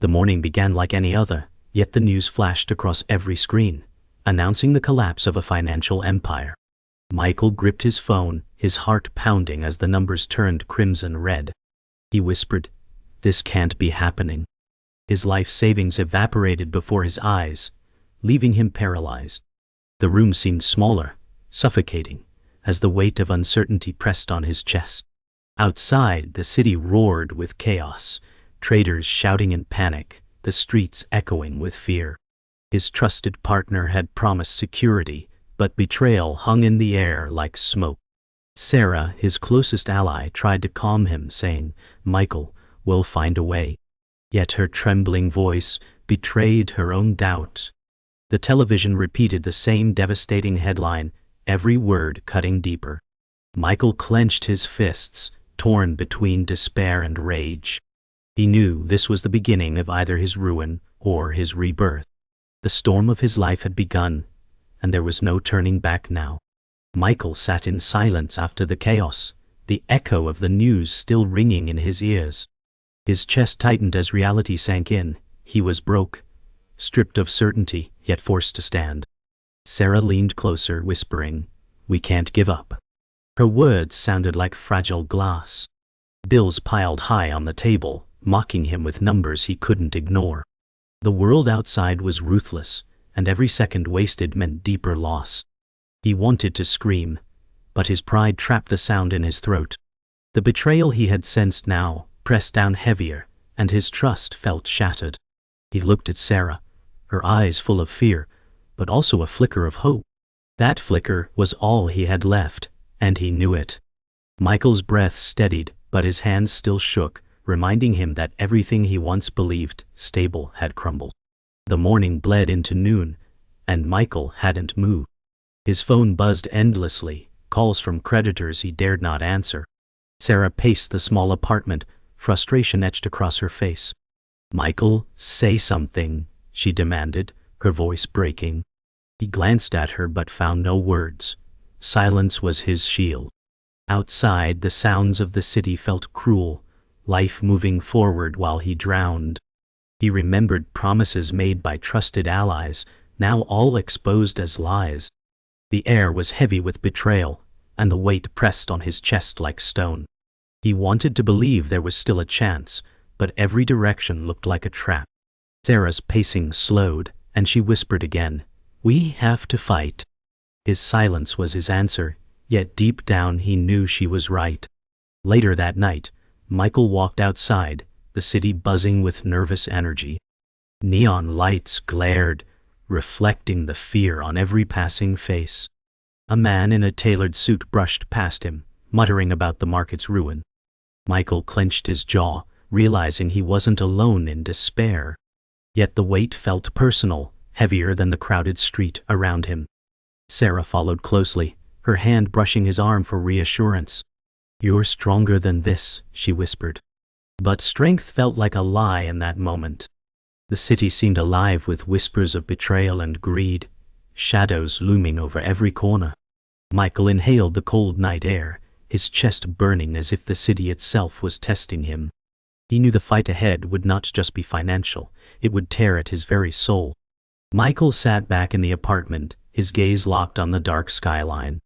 The morning began like any other, yet the news flashed across every screen, announcing the collapse of a financial empire. Michael gripped his phone, his heart pounding as the numbers turned crimson red. He whispered, "This can't be happening." His life savings evaporated before his eyes, leaving him paralyzed. The room seemed smaller, suffocating, as the weight of uncertainty pressed on his chest. Outside, the city roared with chaos, traders shouting in panic, the streets echoing with fear. His trusted partner had promised security, but betrayal hung in the air like smoke. Sarah, his closest ally, tried to calm him, saying, "Michael, we'll find a way." Yet her trembling voice betrayed her own doubt. The television repeated the same devastating headline, every word cutting deeper. Michael clenched his fists, torn between despair and rage. He knew this was the beginning of either his ruin or his rebirth. The storm of his life had begun, and there was no turning back now. Michael sat in silence after the chaos, the echo of the news still ringing in his ears. His chest tightened as reality sank in. He was broke, stripped of certainty, yet forced to stand. Sarah leaned closer, whispering, "We can't give up." Her words sounded like fragile glass. Bills piled high on the table, mocking him with numbers he couldn't ignore. The world outside was ruthless, and every second wasted meant deeper loss. He wanted to scream, but his pride trapped the sound in his throat. The betrayal he had sensed now pressed down heavier, and his trust felt shattered. He looked at Sarah, her eyes full of fear, but also a flicker of hope. That flicker was all he had left, and he knew it. Michael's breath steadied, but his hands still shook, reminding him that everything he once believed stable had crumbled. The morning bled into noon, and Michael hadn't moved. His phone buzzed endlessly, calls from creditors he dared not answer. Sarah paced the small apartment, frustration etched across her face. "Michael, say something," she demanded, her voice breaking. He glanced at her but found no words. Silence was his shield. Outside, the sounds of the city felt cruel, life moving forward while he drowned. He remembered promises made by trusted allies, now all exposed as lies. The air was heavy with betrayal, and the weight pressed on his chest like stone. He wanted to believe there was still a chance, but every direction looked like a trap. Sarah's pacing slowed, and she whispered again, "We have to fight." His silence was his answer, yet deep down he knew she was right. Later that night, Michael walked outside, the city buzzing with nervous energy. Neon lights glared, reflecting the fear on every passing face. A man in a tailored suit brushed past him, muttering about the market's ruin. Michael clenched his jaw, realizing he wasn't alone in despair. Yet the weight felt personal, heavier than the crowded street around him. Sarah followed closely, her hand brushing his arm for reassurance. "You're stronger than this," she whispered. But strength felt like a lie in that moment. The city seemed alive with whispers of betrayal and greed, shadows looming over every corner. Michael inhaled the cold night air, his chest burning as if the city itself was testing him. He knew the fight ahead would not just be financial, it would tear at his very soul. Michael sat back in the apartment, his gaze locked on the dark skyline.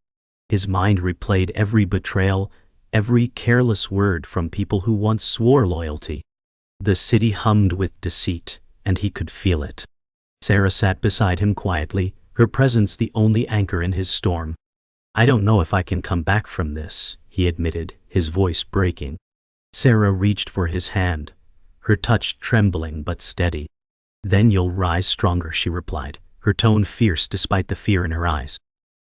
His mind replayed every betrayal, every careless word from people who once swore loyalty. The city hummed with deceit, and he could feel it. Sarah sat beside him quietly, her presence the only anchor in his storm. "I don't know if I can come back from this," he admitted, his voice breaking. Sarah reached for his hand, her touch trembling but steady. "Then you'll rise stronger," she replied, her tone fierce despite the fear in her eyes.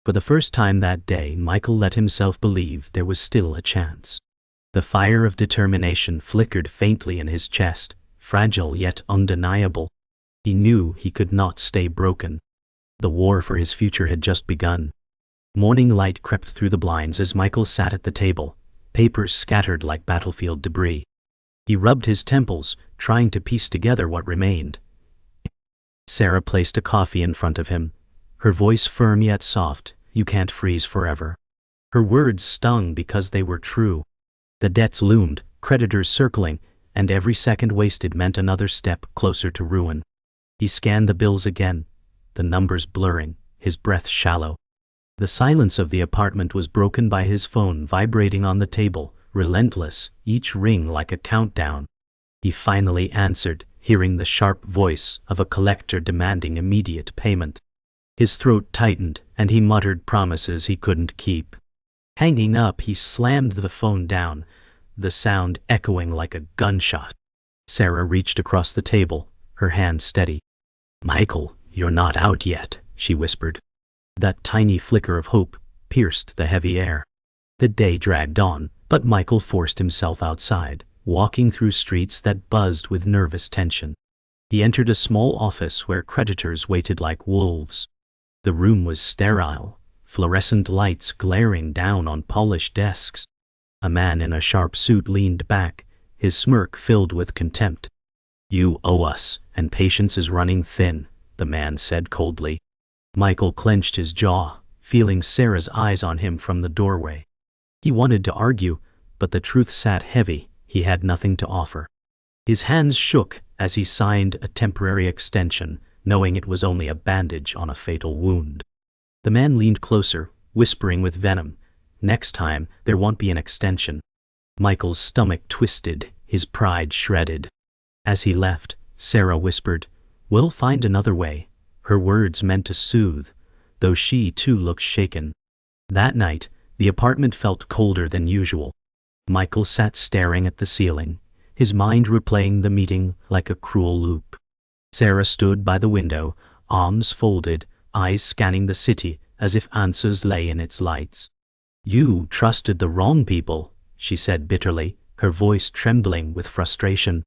For the first time that day, Michael let himself believe there was still a chance. The fire of determination flickered faintly in his chest, fragile yet undeniable. He knew he could not stay broken. The war for his future had just begun. Morning light crept through the blinds as Michael sat at the table, papers scattered like battlefield debris. He rubbed his temples, trying to piece together what remained. Sarah placed a coffee in front of him, her voice firm yet soft. "You can't freeze forever." Her words stung because they were true. The debts loomed, creditors circling, and every second wasted meant another step closer to ruin. He scanned the bills again, the numbers blurring, his breath shallow. The silence of the apartment was broken by his phone vibrating on the table, relentless, each ring like a countdown. He finally answered, hearing the sharp voice of a collector demanding immediate payment. His throat tightened, and he muttered promises he couldn't keep. Hanging up, he slammed the phone down, the sound echoing like a gunshot. Sarah reached across the table, her hand steady. "Michael, you're not out yet," she whispered. That tiny flicker of hope pierced the heavy air. The day dragged on, but Michael forced himself outside, walking through streets that buzzed with nervous tension. He entered a small office where creditors waited like wolves. The room was sterile, fluorescent lights glaring down on polished desks. A man in a sharp suit leaned back, his smirk filled with contempt. "You owe us, and patience is running thin," the man said coldly. Michael clenched his jaw, feeling Sarah's eyes on him from the doorway. He wanted to argue, but the truth sat heavy. He had nothing to offer. His hands shook as he signed a temporary extension, knowing it was only a bandage on a fatal wound. The man leaned closer, whispering with venom, "Next time, there won't be an extension." Michael's stomach twisted, his pride shredded. As he left, Sarah whispered, "We'll find another way," her words meant to soothe, though she too looked shaken. That night, the apartment felt colder than usual. Michael sat staring at the ceiling, his mind replaying the meeting like a cruel loop. Sarah stood by the window, arms folded, eyes scanning the city as if answers lay in its lights. "You trusted the wrong people," she said bitterly, her voice trembling with frustration.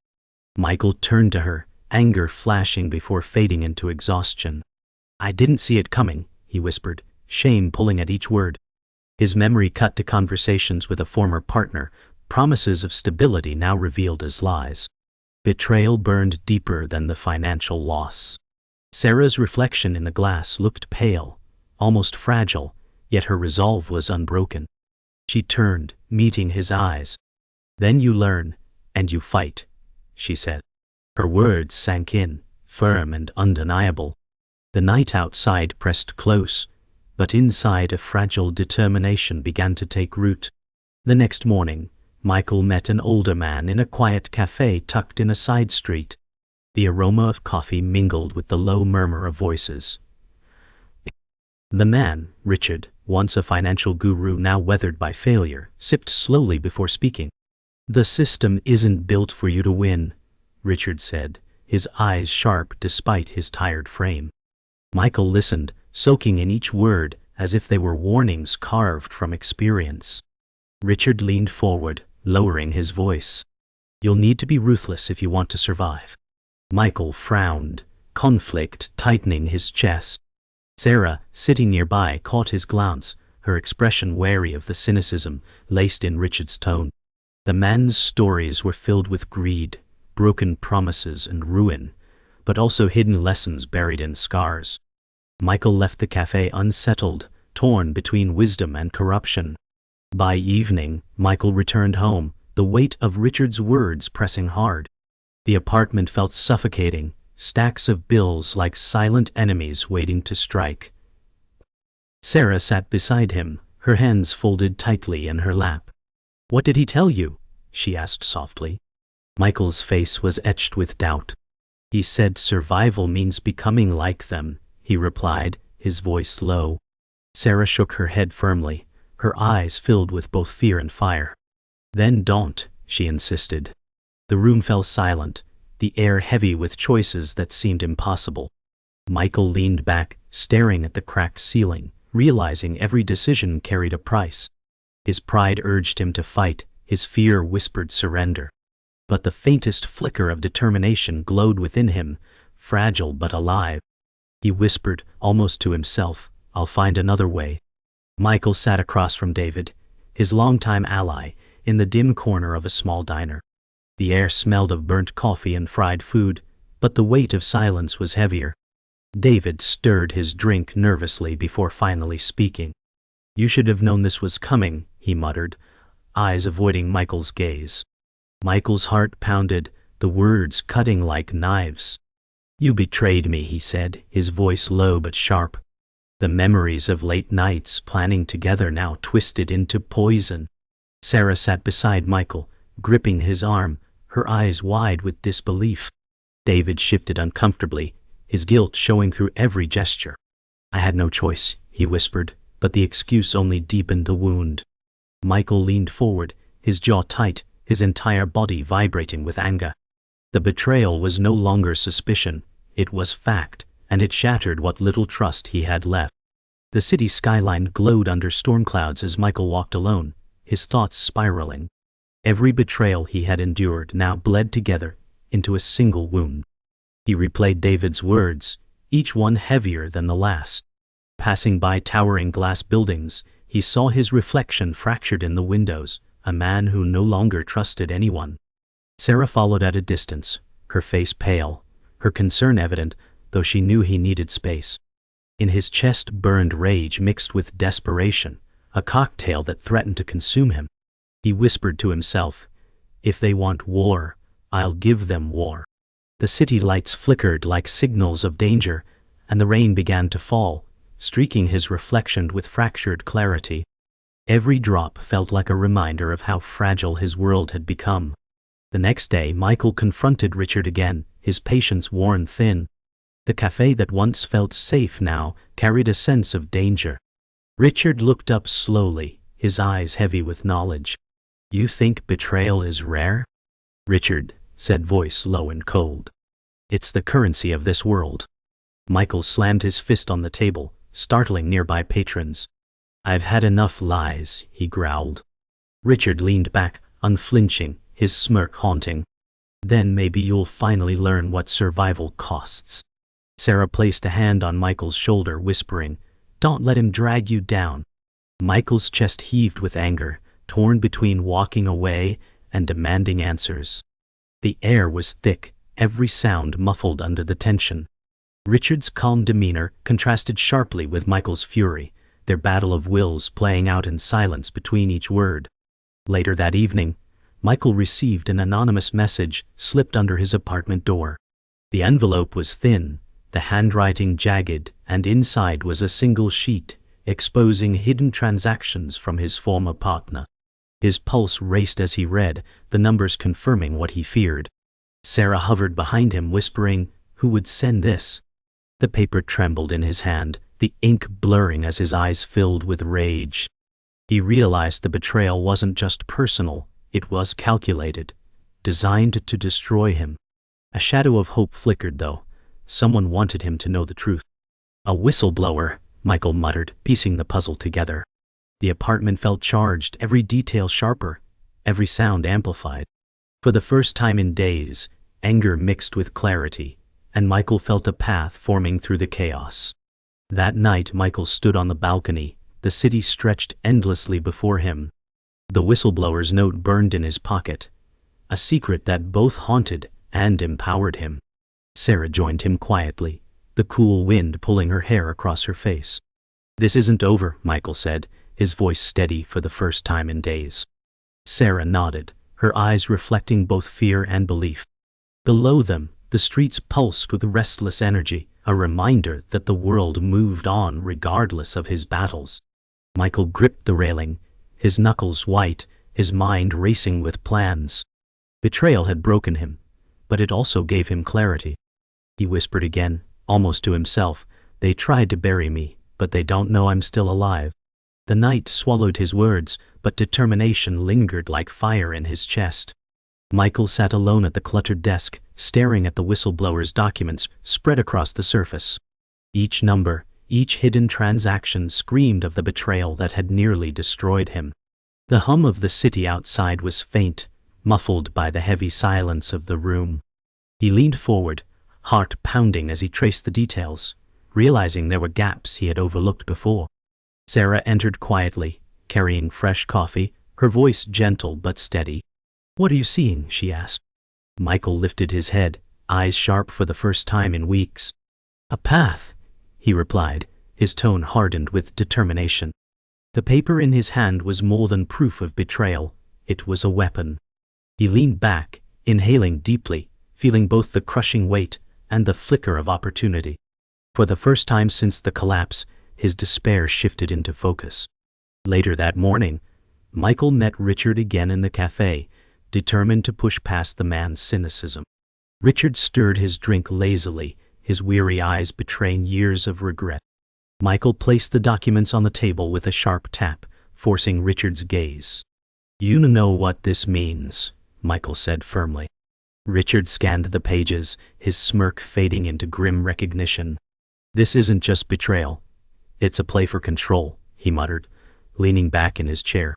Michael turned to her, anger flashing before fading into exhaustion. "I didn't see it coming," he whispered, shame pulling at each word. His memory cut to conversations with a former partner, promises of stability now revealed as lies. Betrayal burned deeper than the financial loss. Sarah's reflection in the glass looked pale, almost fragile, yet her resolve was unbroken. She turned, meeting his eyes. "Then you learn, and you fight," she said. Her words sank in, firm and undeniable. The night outside pressed close, but inside a fragile determination began to take root. The next morning, Michael met an older man in a quiet cafe tucked in a side street. The aroma of coffee mingled with the low murmur of voices. The man, Richard, once a financial guru now weathered by failure, sipped slowly before speaking. "The system isn't built for you to win," Richard said, his eyes sharp despite his tired frame. Michael listened, soaking in each word as if they were warnings carved from experience. Richard leaned forward, lowering his voice. "You'll need to be ruthless if you want to survive." Michael frowned, conflict tightening his chest. Sarah, sitting nearby, caught his glance, her expression wary of the cynicism laced in Richard's tone. The man's stories were filled with greed, broken promises and ruin, but also hidden lessons buried in scars. Michael left the cafe unsettled, torn between wisdom and corruption. By evening, Michael returned home, the weight of Richard's words pressing hard. The apartment felt suffocating, stacks of bills like silent enemies waiting to strike. Sarah sat beside him, her hands folded tightly in her lap. "What did he tell you?" she asked softly. Michael's face was etched with doubt. "He said survival means becoming like them," he replied, his voice low. Sarah shook her head firmly, her eyes filled with both fear and fire. "Then don't," she insisted. The room fell silent, the air heavy with choices that seemed impossible. Michael leaned back, staring at the cracked ceiling, realizing every decision carried a price. His pride urged him to fight, his fear whispered surrender. But the faintest flicker of determination glowed within him, fragile but alive. He whispered, almost to himself, "I'll find another way." Michael sat across from David, his longtime ally, in the dim corner of a small diner. The air smelled of burnt coffee and fried food, but the weight of silence was heavier. David stirred his drink nervously before finally speaking. "You should have known this was coming," he muttered, eyes avoiding Michael's gaze. Michael's heart pounded, the words cutting like knives. "You betrayed me," he said, his voice low but sharp. The memories of late nights planning together now twisted into poison. Sarah sat beside Michael, gripping his arm, her eyes wide with disbelief. David shifted uncomfortably, his guilt showing through every gesture. "I had no choice," he whispered, but the excuse only deepened the wound. Michael leaned forward, his jaw tight, his entire body vibrating with anger. The betrayal was no longer suspicion, it was fact, and it shattered what little trust he had left. The city skyline glowed under storm clouds as Michael walked alone, his thoughts spiraling. Every betrayal he had endured now bled together into a single wound. He replayed David's words, each one heavier than the last. Passing by towering glass buildings, he saw his reflection fractured in the windows, a man who no longer trusted anyone. Sarah followed at a distance, her face pale, her concern evident, though she knew he needed space. In his chest burned rage mixed with desperation, a cocktail that threatened to consume him. He whispered to himself, "If they want war, I'll give them war." The city lights flickered like signals of danger, and the rain began to fall, streaking his reflection with fractured clarity. Every drop felt like a reminder of how fragile his world had become. The next day, Michael confronted Richard again, his patience worn thin. The cafe that once felt safe now carried a sense of danger. Richard looked up slowly, his eyes heavy with knowledge. "You think betrayal is rare?" "Richard," said voice low and cold. "It's the currency of this world." Michael slammed his fist on the table, startling nearby patrons. "I've had enough lies," he growled. Richard leaned back, unflinching, his smirk haunting. "Then maybe you'll finally learn what survival costs." Sarah placed a hand on Michael's shoulder, whispering, "Don't let him drag you down." Michael's chest heaved with anger, torn between walking away and demanding answers. The air was thick, every sound muffled under the tension. Richard's calm demeanor contrasted sharply with Michael's fury, their battle of wills playing out in silence between each word. Later that evening, Michael received an anonymous message slipped under his apartment door. The envelope was thin, the handwriting jagged, and inside was a single sheet, exposing hidden transactions from his former partner. His pulse raced as he read, the numbers confirming what he feared. Sarah hovered behind him, whispering, "Who would send this?" The paper trembled in his hand, the ink blurring as his eyes filled with rage. He realized the betrayal wasn't just personal, it was calculated, designed to destroy him. A shadow of hope flickered, though. Someone wanted him to know the truth. "A whistleblower," Michael muttered, piecing the puzzle together. The apartment felt charged, every detail sharper, every sound amplified. For the first time in days, anger mixed with clarity, and Michael felt a path forming through the chaos. That night Michael stood on the balcony, the city stretched endlessly before him. The whistleblower's note burned in his pocket, a secret that both haunted and empowered him. Sarah joined him quietly, the cool wind pulling her hair across her face. "This isn't over," Michael said, his voice steady for the first time in days. Sarah nodded, her eyes reflecting both fear and belief. Below them, the streets pulsed with restless energy, a reminder that the world moved on regardless of his battles. Michael gripped the railing, his knuckles white, his mind racing with plans. Betrayal had broken him, but it also gave him clarity. He whispered again, almost to himself, "They tried to bury me, but they don't know I'm still alive." The night swallowed his words, but determination lingered like fire in his chest. Michael sat alone at the cluttered desk, staring at the whistleblower's documents spread across the surface. Each number, each hidden transaction screamed of the betrayal that had nearly destroyed him. The hum of the city outside was faint, muffled by the heavy silence of the room. He leaned forward, heart pounding as he traced the details, realizing there were gaps he had overlooked before. Sarah entered quietly, carrying fresh coffee, her voice gentle but steady. "What are you seeing?" she asked. Michael lifted his head, eyes sharp for the first time in weeks. "A path," he replied, his tone hardened with determination. The paper in his hand was more than proof of betrayal, it was a weapon. He leaned back, inhaling deeply, feeling both the crushing weight and the flicker of opportunity. For the first time since the collapse, his despair shifted into focus. Later that morning, Michael met Richard again in the cafe, determined to push past the man's cynicism. Richard stirred his drink lazily, his weary eyes betraying years of regret. Michael placed the documents on the table with a sharp tap, forcing Richard's gaze. "You know what this means," Michael said firmly. Richard scanned the pages, his smirk fading into grim recognition. "This isn't just betrayal. It's a play for control," he muttered, leaning back in his chair.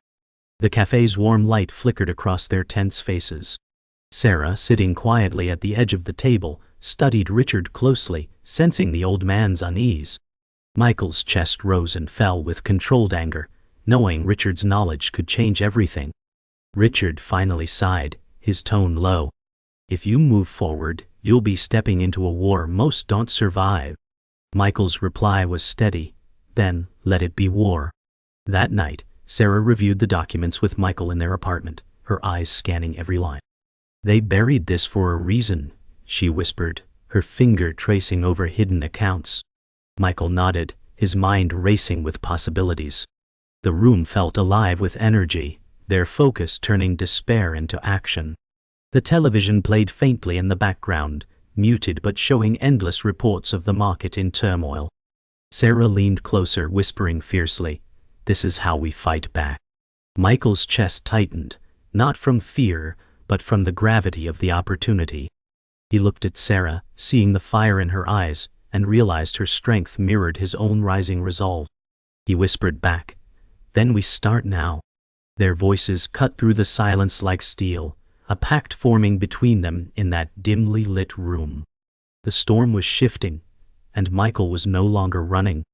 The cafe's warm light flickered across their tense faces. Sarah, sitting quietly at the edge of the table, studied Richard closely, sensing the old man's unease. Michael's chest rose and fell with controlled anger, knowing Richard's knowledge could change everything. Richard finally sighed, his tone low. "If you move forward, you'll be stepping into a war most don't survive." Michael's reply was steady, "Then, let it be war." That night, Sarah reviewed the documents with Michael in their apartment, her eyes scanning every line. "They buried this for a reason," she whispered, her finger tracing over hidden accounts. Michael nodded, his mind racing with possibilities. The room felt alive with energy, their focus turning despair into action. The television played faintly in the background, muted but showing endless reports of the market in turmoil. Sarah leaned closer, whispering fiercely, "This is how we fight back." Michael's chest tightened, not from fear, but from the gravity of the opportunity. He looked at Sarah, seeing the fire in her eyes, and realized her strength mirrored his own rising resolve. He whispered back, "Then we start now." Their voices cut through the silence like steel, a pact forming between them in that dimly lit room. The storm was shifting, and Michael was no longer running.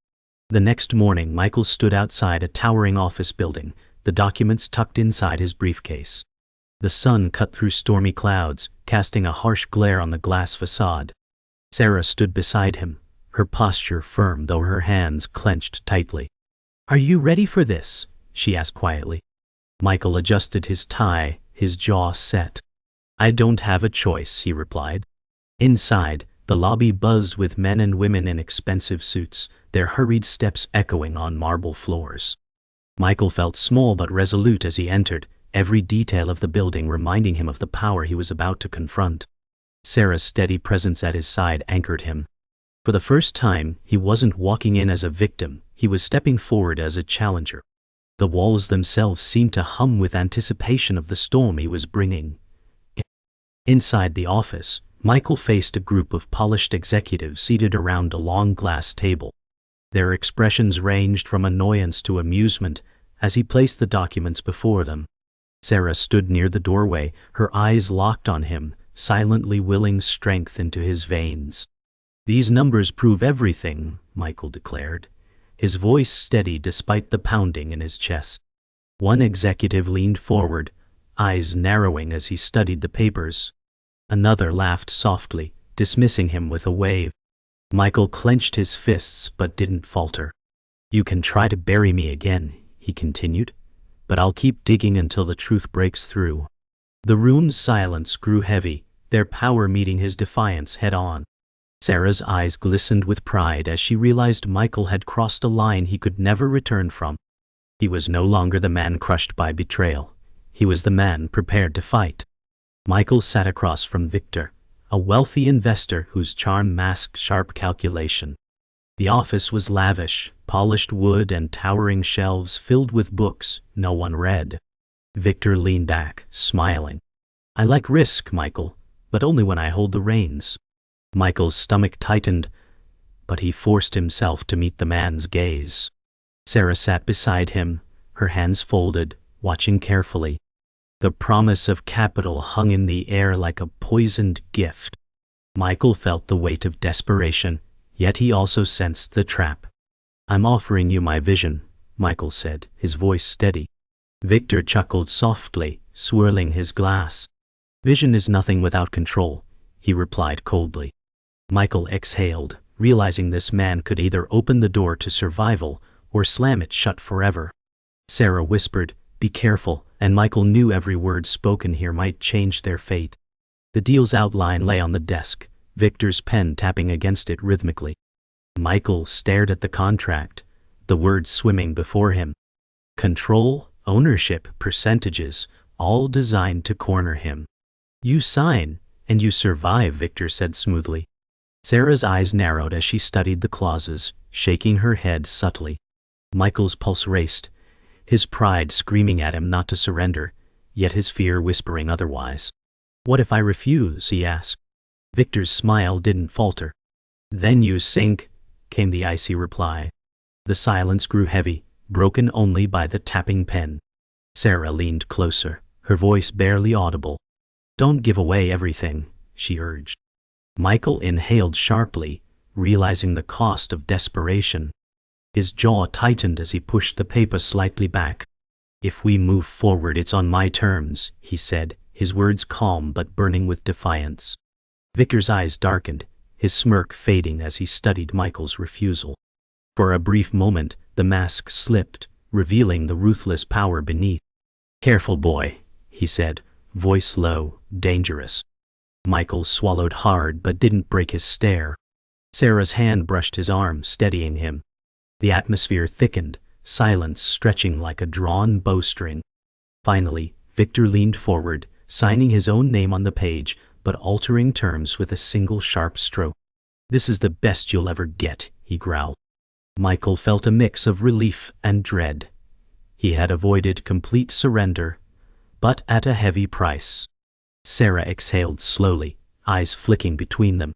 The next morning, Michael stood outside a towering office building, the documents tucked inside his briefcase. The sun cut through stormy clouds, casting a harsh glare on the glass facade. Sarah stood beside him, her posture firm though her hands clenched tightly. "Are you ready for this?" she asked quietly. Michael adjusted his tie, his jaw set. "I don't have a choice," he replied. Inside, the lobby buzzed with men and women in expensive suits, their hurried steps echoing on marble floors. Michael felt small but resolute as he entered, every detail of the building reminding him of the power he was about to confront. Sarah's steady presence at his side anchored him. For the first time, he wasn't walking in as a victim, he was stepping forward as a challenger. The walls themselves seemed to hum with anticipation of the storm he was bringing. Inside the office, Michael faced a group of polished executives seated around a long glass table. Their expressions ranged from annoyance to amusement as he placed the documents before them. Sarah stood near the doorway, her eyes locked on him, silently willing strength into his veins. "These numbers prove everything," Michael declared, his voice steady despite the pounding in his chest. One executive leaned forward, eyes narrowing as he studied the papers. Another laughed softly, dismissing him with a wave. Michael clenched his fists but didn't falter. "You can try to bury me again," he continued, "but I'll keep digging until the truth breaks through." The room's silence grew heavy, their power meeting his defiance head-on. Sarah's eyes glistened with pride as she realized Michael had crossed a line he could never return from. He was no longer the man crushed by betrayal. He was the man prepared to fight. Michael sat across from Victor, a wealthy investor whose charm masked sharp calculation. The office was lavish, polished wood and towering shelves filled with books no one read. Victor leaned back, smiling. "I like risk, Michael, but only when I hold the reins." Michael's stomach tightened, but he forced himself to meet the man's gaze. Sarah sat beside him, her hands folded, watching carefully. The promise of capital hung in the air like a poisoned gift. Michael felt the weight of desperation, yet he also sensed the trap. "I'm offering you my vision," Michael said, his voice steady. Victor chuckled softly, swirling his glass. "Vision is nothing without control," he replied coldly. Michael exhaled, realizing this man could either open the door to survival or slam it shut forever. Sarah whispered, "Be careful," and Michael knew every word spoken here might change their fate. The deal's outline lay on the desk, Victor's pen tapping against it rhythmically. Michael stared at the contract, the words swimming before him. Control, ownership, percentages, all designed to corner him. You sign, and you survive, Victor said smoothly. Sarah's eyes narrowed as she studied the clauses, shaking her head subtly. Michael's pulse raced, his pride screaming at him not to surrender, yet his fear whispering otherwise. What if I refuse? He asked. Victor's smile didn't falter. Then you sink, came the icy reply. The silence grew heavy, broken only by the tapping pen. Sarah leaned closer, her voice barely audible. Don't give away everything, she urged. Michael inhaled sharply, realizing the cost of desperation. His jaw tightened as he pushed the paper slightly back. If we move forward, it's on my terms, he said, his words calm but burning with defiance. Victor's eyes darkened, his smirk fading as he studied Michael's refusal. For a brief moment, the mask slipped, revealing the ruthless power beneath. Careful, boy, he said, voice low, dangerous. Michael swallowed hard but didn't break his stare. Sarah's hand brushed his arm, steadying him. The atmosphere thickened, silence stretching like a drawn bowstring. Finally, Victor leaned forward, signing his own name on the page, but altering terms with a single sharp stroke. This is the best you'll ever get, he growled. Michael felt a mix of relief and dread. He had avoided complete surrender, but at a heavy price. Sarah exhaled slowly, eyes flicking between them.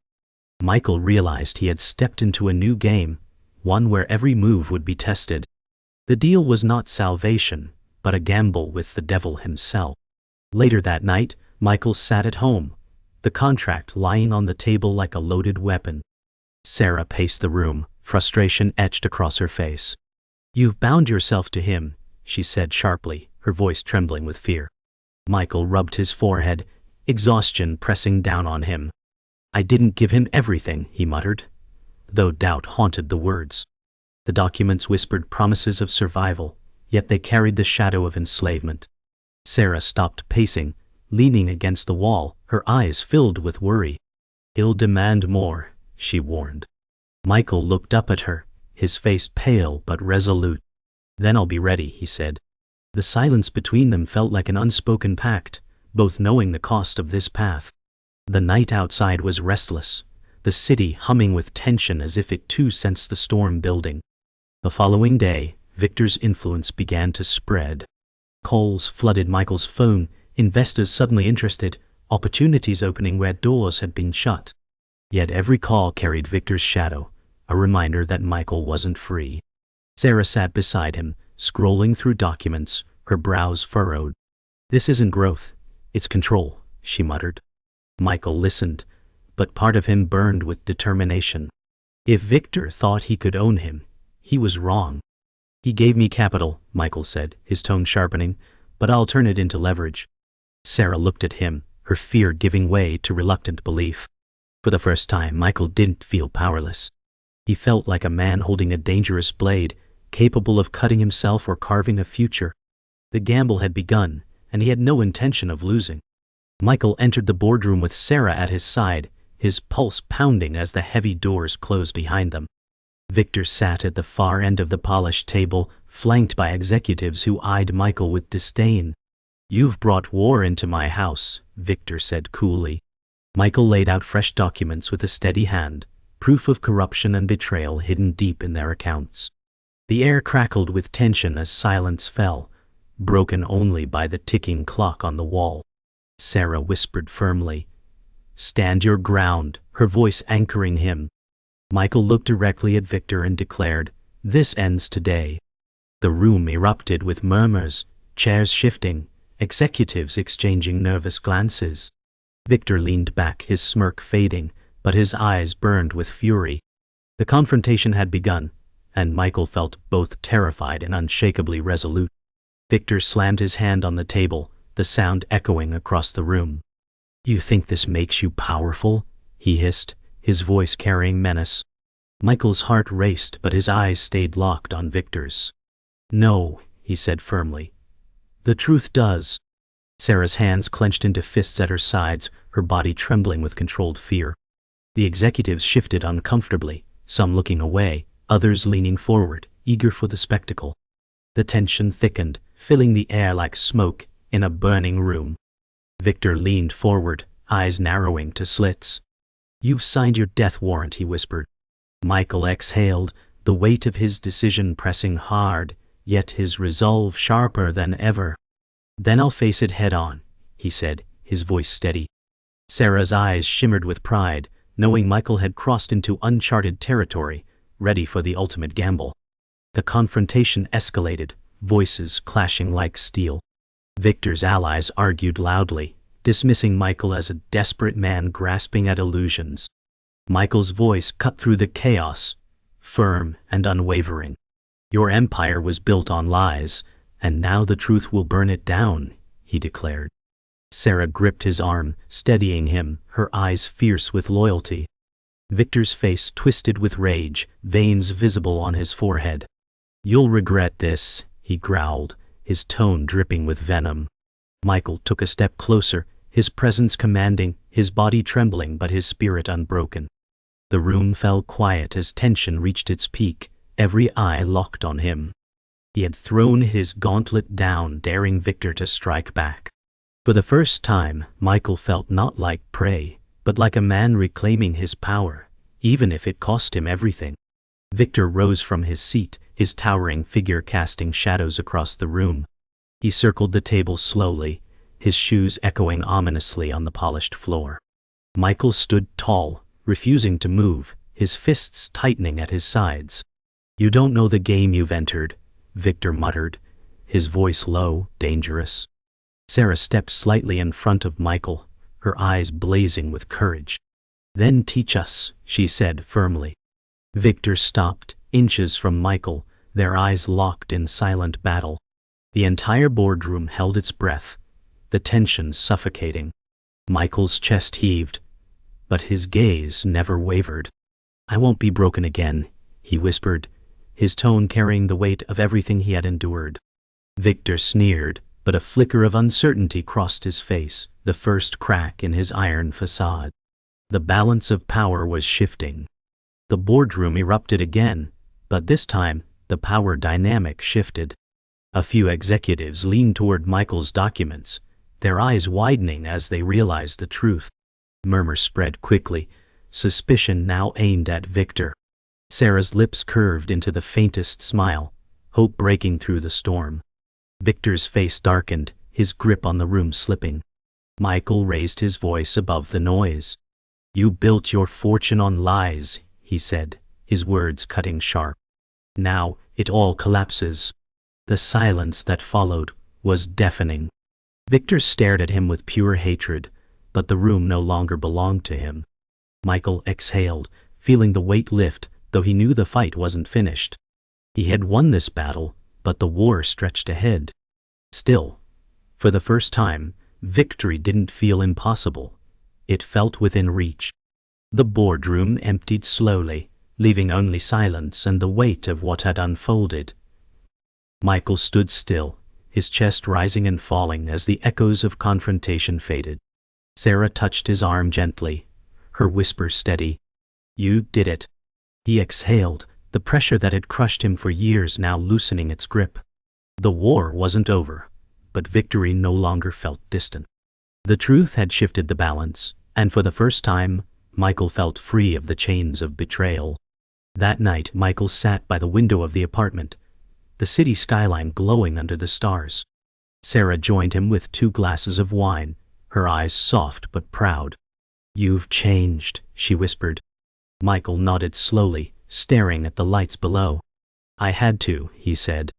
Michael realized he had stepped into a new game, one where every move would be tested. The deal was not salvation, but a gamble with the devil himself. Later that night, Michael sat at home, the contract lying on the table like a loaded weapon. Sarah paced the room, frustration etched across her face. You've bound yourself to him, she said sharply, her voice trembling with fear. Michael rubbed his forehead, exhaustion pressing down on him. I didn't give him everything, he muttered, though doubt haunted the words. The documents whispered promises of survival, yet they carried the shadow of enslavement. Sarah stopped pacing, leaning against the wall, her eyes filled with worry. He'll demand more, she warned. Michael looked up at her, his face pale but resolute. Then I'll be ready, he said. The silence between them felt like an unspoken pact, both knowing the cost of this path. The night outside was restless, the city humming with tension as if it too sensed the storm building. The following day, Victor's influence began to spread. Calls flooded Michael's phone, investors suddenly interested, opportunities opening where doors had been shut. Yet every call carried Victor's shadow, a reminder that Michael wasn't free. Sarah sat beside him, scrolling through documents, her brows furrowed. This isn't growth, it's control, she muttered. Michael listened, but part of him burned with determination. If Victor thought he could own him, he was wrong. He gave me capital, Michael said, his tone sharpening, but I'll turn it into leverage. Sarah looked at him, her fear giving way to reluctant belief. For the first time, Michael didn't feel powerless. He felt like a man holding a dangerous blade, capable of cutting himself or carving a future. The gamble had begun, and he had no intention of losing. Michael entered the boardroom with Sarah at his side, his pulse pounding as the heavy doors closed behind them. Victor sat at the far end of the polished table, flanked by executives who eyed Michael with disdain. You've brought war into my house, Victor said coolly. Michael laid out fresh documents with a steady hand, proof of corruption and betrayal hidden deep in their accounts. The air crackled with tension as silence fell, broken only by the ticking clock on the wall. Sarah whispered firmly, "Stand your ground," her voice anchoring him. Michael looked directly at Victor and declared, "This ends today." The room erupted with murmurs, chairs shifting, executives exchanging nervous glances. Victor leaned back, his smirk fading, but his eyes burned with fury. The confrontation had begun, and Michael felt both terrified and unshakably resolute. Victor slammed his hand on the table, the sound echoing across the room. "You think this makes you powerful?" he hissed, his voice carrying menace. Michael's heart raced, but his eyes stayed locked on Victor's. "No," he said firmly. The truth does. Sarah's hands clenched into fists at her sides, her body trembling with controlled fear. The executives shifted uncomfortably, some looking away, others leaning forward, eager for the spectacle. The tension thickened, filling the air like smoke in a burning room. Victor leaned forward, eyes narrowing to slits. "You've signed your death warrant," he whispered. Michael exhaled, the weight of his decision pressing hard, yet his resolve sharper than ever. "Then I'll face it head on," he said, his voice steady. Sarah's eyes shimmered with pride, knowing Michael had crossed into uncharted territory, ready for the ultimate gamble. The confrontation escalated, voices clashing like steel. Victor's allies argued loudly, dismissing Michael as a desperate man grasping at illusions. Michael's voice cut through the chaos, firm and unwavering. "Your empire was built on lies, and now the truth will burn it down," he declared. Sarah gripped his arm, steadying him, her eyes fierce with loyalty. Victor's face twisted with rage, veins visible on his forehead. "You'll regret this," he growled, his tone dripping with venom. Michael took a step closer, his presence commanding, his body trembling but his spirit unbroken. The room fell quiet as tension reached its peak, every eye locked on him. He had thrown his gauntlet down, daring Victor to strike back. For the first time, Michael felt not like prey, but like a man reclaiming his power, even if it cost him everything. Victor rose from his seat, his towering figure casting shadows across the room. He circled the table slowly, his shoes echoing ominously on the polished floor. Michael stood tall, refusing to move, his fists tightening at his sides. "You don't know the game you've entered," Victor muttered, his voice low, dangerous. Sarah stepped slightly in front of Michael, her eyes blazing with courage. "Then teach us," she said firmly. Victor stopped, inches from Michael, their eyes locked in silent battle. The entire boardroom held its breath, the tension suffocating. Michael's chest heaved, but his gaze never wavered. "I won't be broken again," he whispered, his tone carrying the weight of everything he had endured. Victor sneered, but a flicker of uncertainty crossed his face, the first crack in his iron facade. The balance of power was shifting. The boardroom erupted again, but this time, the power dynamic shifted. A few executives leaned toward Michael's documents, their eyes widening as they realized the truth. Murmurs spread quickly, suspicion now aimed at Victor. Sarah's lips curved into the faintest smile, hope breaking through the storm. Victor's face darkened, his grip on the room slipping. Michael raised his voice above the noise. "You built your fortune on lies," he said, his words cutting sharp. "Now it all collapses." The silence that followed was deafening. Victor stared at him with pure hatred, but the room no longer belonged to him. Michael exhaled, feeling the weight lift, though he knew the fight wasn't finished. He had won this battle, but the war stretched ahead. Still, for the first time, victory didn't feel impossible. It felt within reach. The boardroom emptied slowly, leaving only silence and the weight of what had unfolded. Michael stood still, his chest rising and falling as the echoes of confrontation faded. Sarah touched his arm gently, her whisper steady. "You did it." He exhaled, the pressure that had crushed him for years now loosening its grip. The war wasn't over, but victory no longer felt distant. The truth had shifted the balance, and for the first time, Michael felt free of the chains of betrayal. That night, Michael sat by the window of the apartment, the city skyline glowing under the stars. Sarah joined him with 2 glasses of wine, her eyes soft but proud. "You've changed," she whispered. Michael nodded slowly, staring at the lights below. "I had to," he said.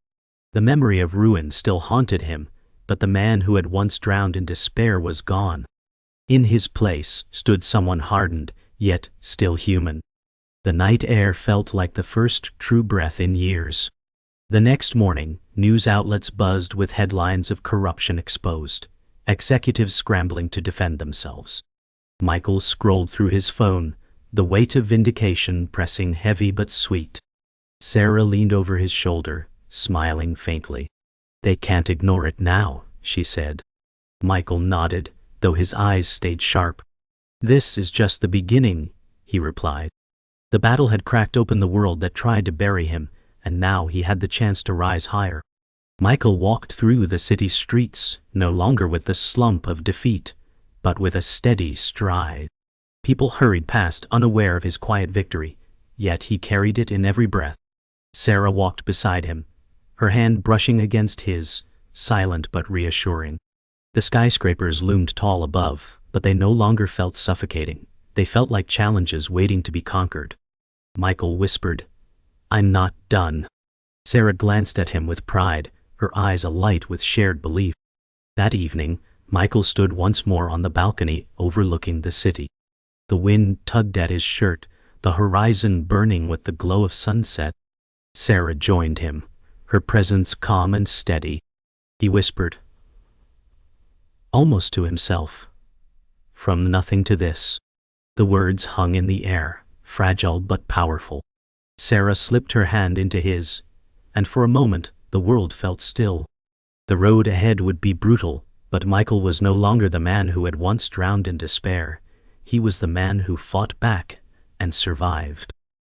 The memory of ruin still haunted him, but the man who had once drowned in despair was gone. In his place stood someone hardened, yet still human. The night air felt like the first true breath in years. The next morning, news outlets buzzed with headlines of corruption exposed, executives scrambling to defend themselves. Michael scrolled through his phone, the weight of vindication pressing heavy but sweet. Sarah leaned over his shoulder, smiling faintly. They can't ignore it now, she said. Michael nodded, though his eyes stayed sharp. This is just the beginning, he replied. The battle had cracked open the world that tried to bury him, and now he had the chance to rise higher. Michael walked through the city's streets, no longer with the slump of defeat, but with a steady stride. People hurried past, unaware of his quiet victory, yet he carried it in every breath. Sarah walked beside him, her hand brushing against his, silent but reassuring. The skyscrapers loomed tall above, but they no longer felt suffocating. They felt like challenges waiting to be conquered. Michael whispered, "I'm not done." Sarah glanced at him with pride, her eyes alight with shared belief. That evening, Michael stood once more on the balcony overlooking the city. The wind tugged at his shirt, the horizon burning with the glow of sunset. Sarah joined him, her presence calm and steady. He whispered, almost to himself, "From nothing to this." The words hung in the air, fragile but powerful. Sarah slipped her hand into his, and for a moment the world felt still. The road ahead would be brutal, but Michael was no longer the man who had once drowned in despair. He was the man who fought back and survived.